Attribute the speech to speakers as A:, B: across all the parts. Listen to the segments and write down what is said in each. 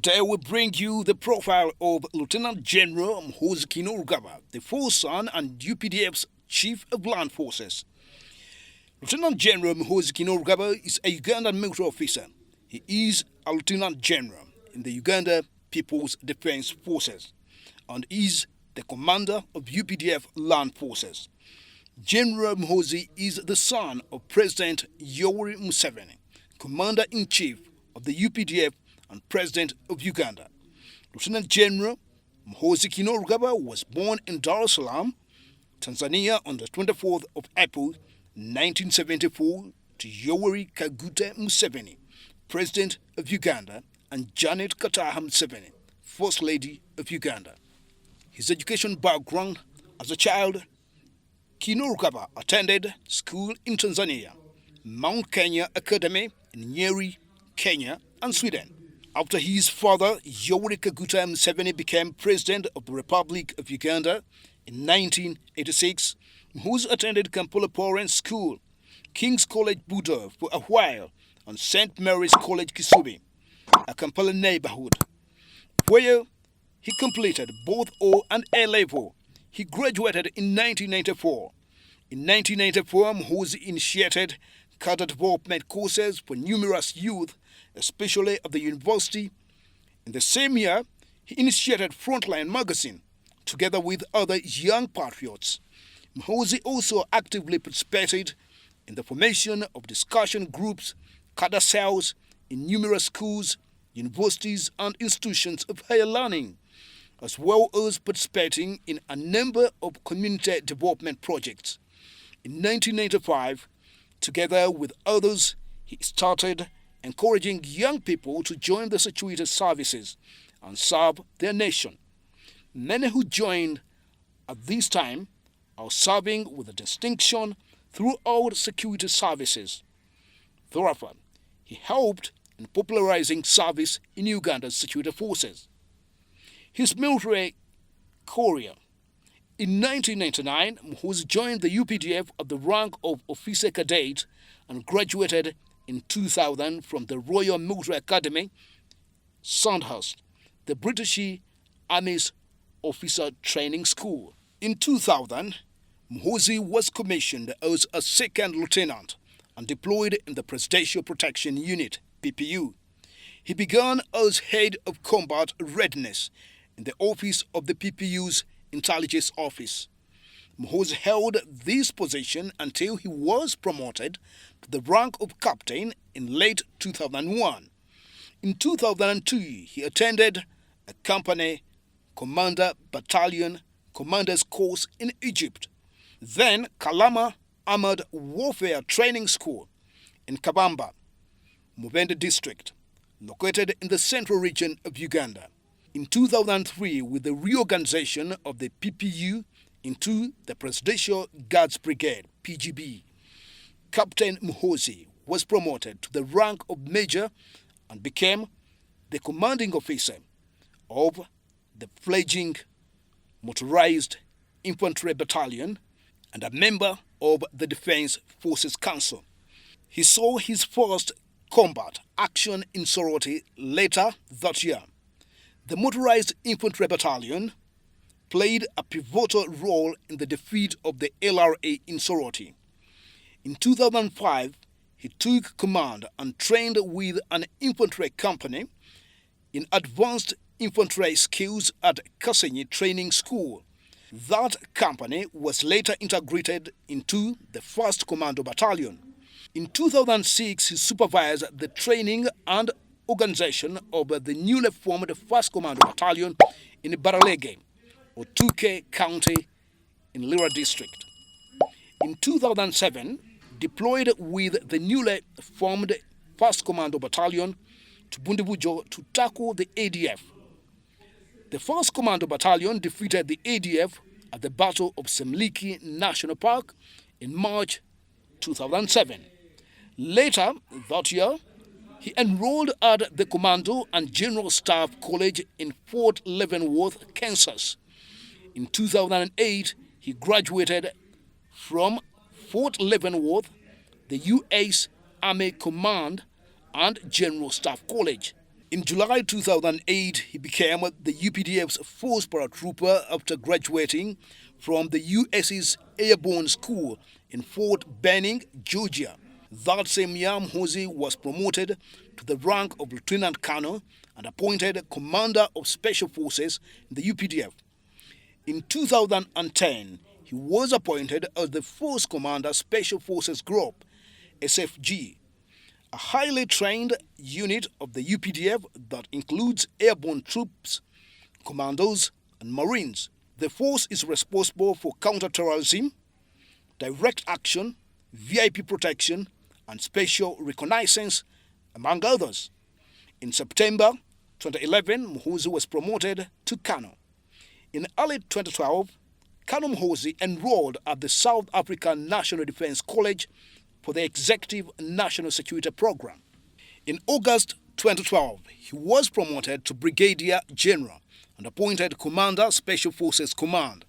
A: Today we bring you the profile of Lieutenant General MUHOOZI Kainerugaba, the fourth son and UPDF's Chief of Land Forces. Lieutenant General MUHOOZI Kainerugaba is a Ugandan military officer. He is a Lieutenant General in the Uganda People's Defense Forces and is the commander of UPDF Land Forces. General MUHOOZI is the son of President Yoweri Museveni, Commander-in-Chief of the UPDF and President of Uganda. Lieutenant General MUHOOZI Kainerugaba was born in Salaam, Tanzania on the 24th of April 1974 to Yoweri Kaguta Museveni, President of Uganda, and Janet Kataha Museveni, First Lady of Uganda. His education background: as a child, Kainerugaba attended school in Tanzania, Mount Kenya Academy in Nyeri, Kenya, and Sweden. After his father, Yoweri Kaguta Museveni, became President of the Republic of Uganda in 1986, MUHOOZI attended Kampala Parent School, King's College Budo for a while, and St. Mary's College Kisubi, a Kampala neighborhood, where he completed both O and A level. He graduated in 1994. In 1994, MUHOOZI initiated cadre development courses for numerous youth, especially at the university. In the same year, he initiated Frontline magazine, together with other young patriots. MUHOOZI also actively participated in the formation of discussion groups, cadre cells in numerous schools, universities, and institutions of higher learning, as well as participating in a number of community development projects. In 1995, together with others, he started encouraging young people to join the security services and serve their nation. Many who joined at this time are serving with a distinction throughout security services. Therefore, he helped in popularizing service in Uganda's security forces. His military career: in 1999, MUHOOZI joined the UPDF at the rank of Officer Cadet and graduated in 2000 from the Royal Military Academy, Sandhurst, the British Army's Officer Training School. In 2000, MUHOOZI was commissioned as a second lieutenant and deployed in the Presidential Protection Unit, PPU. He began as head of combat readiness in the office of the PPU's Intelligence Office. MUHOOZI held this position until he was promoted to the rank of captain in late 2001. In 2002, he attended a company commander battalion commander's course in Egypt, then Kalama Armored Warfare Training School in Kabamba, Mubende district, located in the central region of Uganda. In 2003, with the reorganization of the PPU into the Presidential Guards Brigade, PGB, Captain MUHOOZI was promoted to the rank of Major and became the commanding officer of the fledgling Motorized Infantry Battalion and a member of the Defense Forces Council. He saw his first combat action in Soroti later that year. The Motorized Infantry Battalion played a pivotal role in the defeat of the LRA in Soroti. In 2005, he took command and trained with an infantry company in advanced infantry skills at Kasenyi Training School. That company was later integrated into the 1st Commando Battalion. In 2006, he supervised the training and organization of the newly formed 1st Commando Battalion in Baralege, Otuke County in Lira District. In 2007, deployed with the newly formed 1st Commando Battalion to Bundibujo to tackle the ADF. The 1st Commando Battalion defeated the ADF at the Battle of Semliki National Park in March 2007. Later that year, he enrolled at the Commando and General Staff College in Fort Leavenworth, Kansas. In 2008, he graduated from Fort Leavenworth, the U.S. Army Command and General Staff College. In July 2008, he became the UPDF's first paratrooper after graduating from the US's Airborne School in Fort Benning, Georgia. That same year, MUHOOZI was promoted to the rank of Lieutenant Colonel and appointed Commander of Special Forces in the UPDF. In 2010, he was appointed as the first Commander Special Forces Group, SFG, a highly trained unit of the UPDF that includes airborne troops, commandos, and Marines. The force is responsible for counterterrorism, direct action, VIP protection, and special reconnaissance, among others. In September 2011, MUHOOZI was promoted to Colonel. In early 2012, Colonel MUHOOZI enrolled at the South African National Defense College for the Executive National Security Program. In August 2012, he was promoted to Brigadier General and appointed Commander Special Forces Command.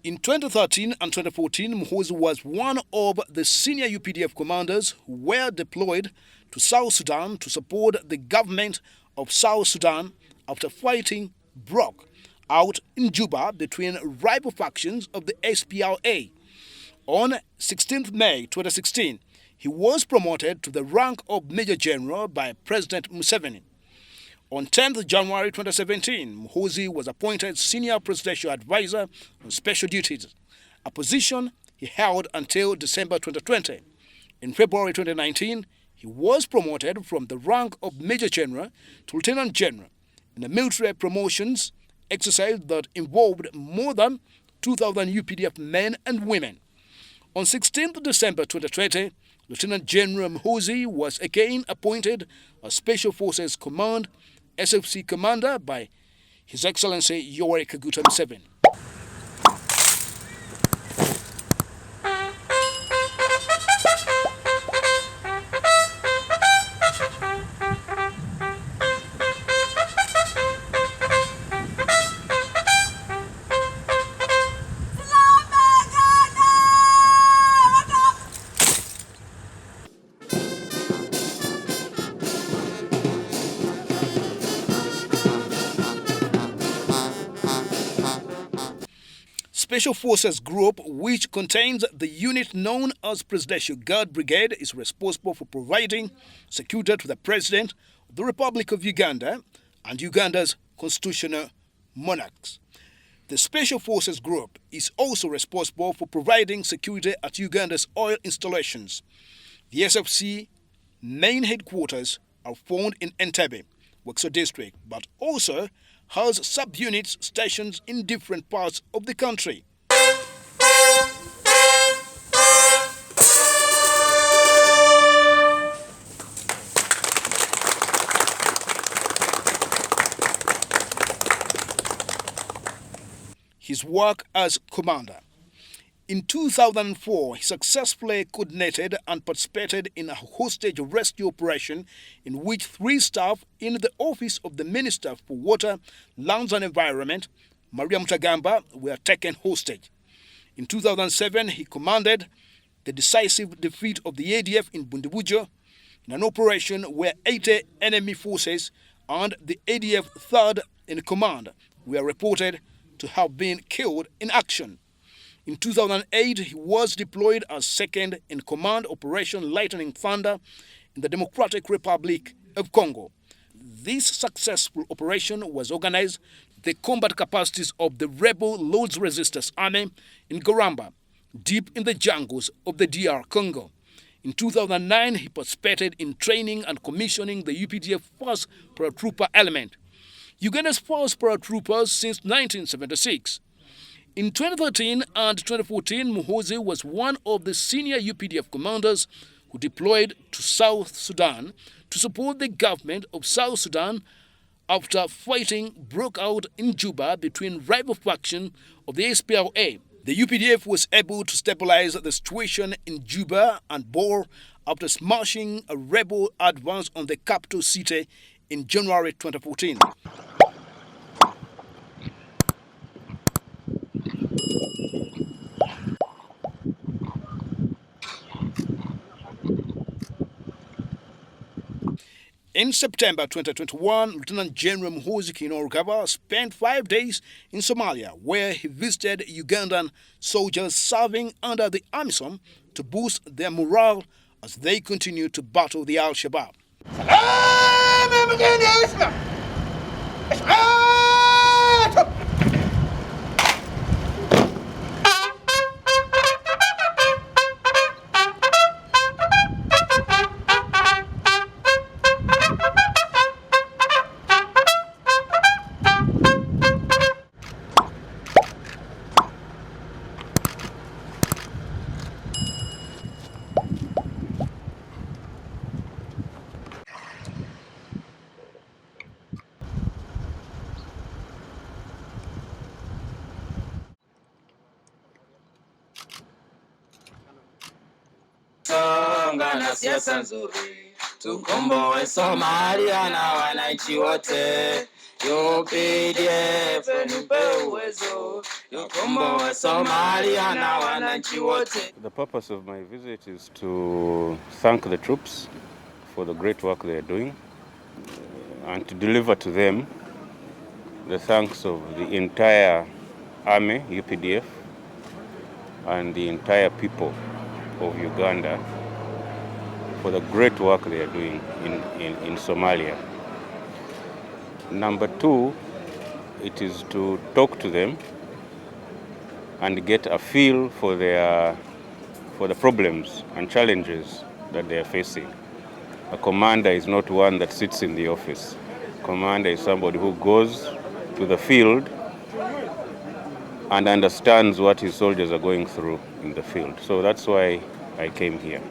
A: In 2013 and 2014, MUHOOZI was one of the senior UPDF commanders who were deployed to South Sudan to support the government of South Sudan after fighting broke out in Juba between rival factions of the SPLA. On 16 May 2016, he was promoted to the rank of Major General by President Museveni. On 10 January 2017, MUHOOZI was appointed Senior Presidential Advisor on Special Duties, a position he held until December 2020. In February 2019, he was promoted from the rank of Major General to Lieutenant General in a military promotions exercise that involved more than 2,000 UPDF men and women. On 16 December 2020, Lieutenant General MUHOOZI was again appointed as Special Forces Command SFC Commander by His Excellency Yoweri Kaguta Museveni. Special Forces Group, which contains the unit known as Presidential Guard Brigade, is responsible for providing security to the President of the Republic of Uganda and Uganda's constitutional monarchs. The Special Forces Group is also responsible for providing security at Uganda's oil installations. The SFC main headquarters are found in Entebbe, Wexo District, but also has subunits stationed in different parts of the country. His work as commander. In 2004, he successfully coordinated and participated in a hostage rescue operation in which 3 staff in the office of the Minister for Water, Lands and Environment, Maria Mutagamba, were taken hostage. In 2007, he commanded the decisive defeat of the ADF in Bundibujo in an operation where 80 enemy forces and the ADF 3rd in command were reported to have been killed in action. In 2008, he was deployed as second in command Operation Lightning Thunder in the Democratic Republic of Congo. This successful operation was organized with the combat capacities of the rebel Lord's Resistance Army in Goramba, deep in the jungles of the DR Congo. In 2009, he participated in training and commissioning the UPDF first paratrooper element, Uganda's first paratroopers since 1976. In 2013 and 2014, MUHOOZI was one of the senior UPDF commanders who deployed to South Sudan to support the government of South Sudan after fighting broke out in Juba between rival factions of the SPLA. The UPDF was able to stabilize the situation in Juba and Bor after smashing a rebel advance on the capital city in January 2014. In September 2021, Lieutenant General MUHOOZI Kainerugaba spent 5 days in Somalia, where he visited Ugandan soldiers serving under the AMISOM to boost their morale as they continue to battle the Al-Shabaab.
B: Songa na siasa nzuri, tukomboe Somalia na wananchi wote. UPDF nipe uwezo, tukomboe Somalia na wananchi wote.
C: The purpose of my visit is to thank the troops for the great work they are doing and to deliver to them the thanks of the entire army, UPDF, and the entire people of Uganda for the great work they are doing in Somalia. Number two, it is to talk to them and get a feel for the problems and challenges that they are facing. A commander is not one that sits in the office. Commander is somebody who goes to the field and understands what his soldiers are going through in the field. So that's why I came here.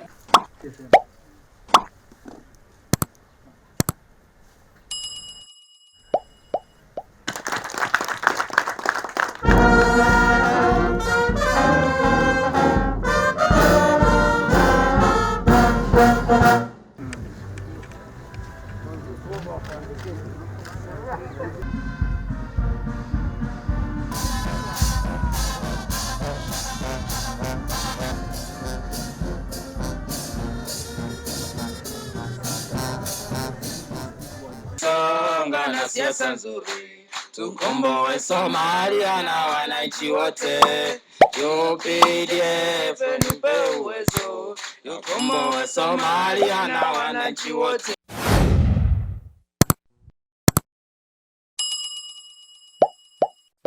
B: Songa na siasa nzuri, tukomboe Somalia na wananchi wote. UPDF nipe uwezo, tukomboe Somalia na wananchi wote.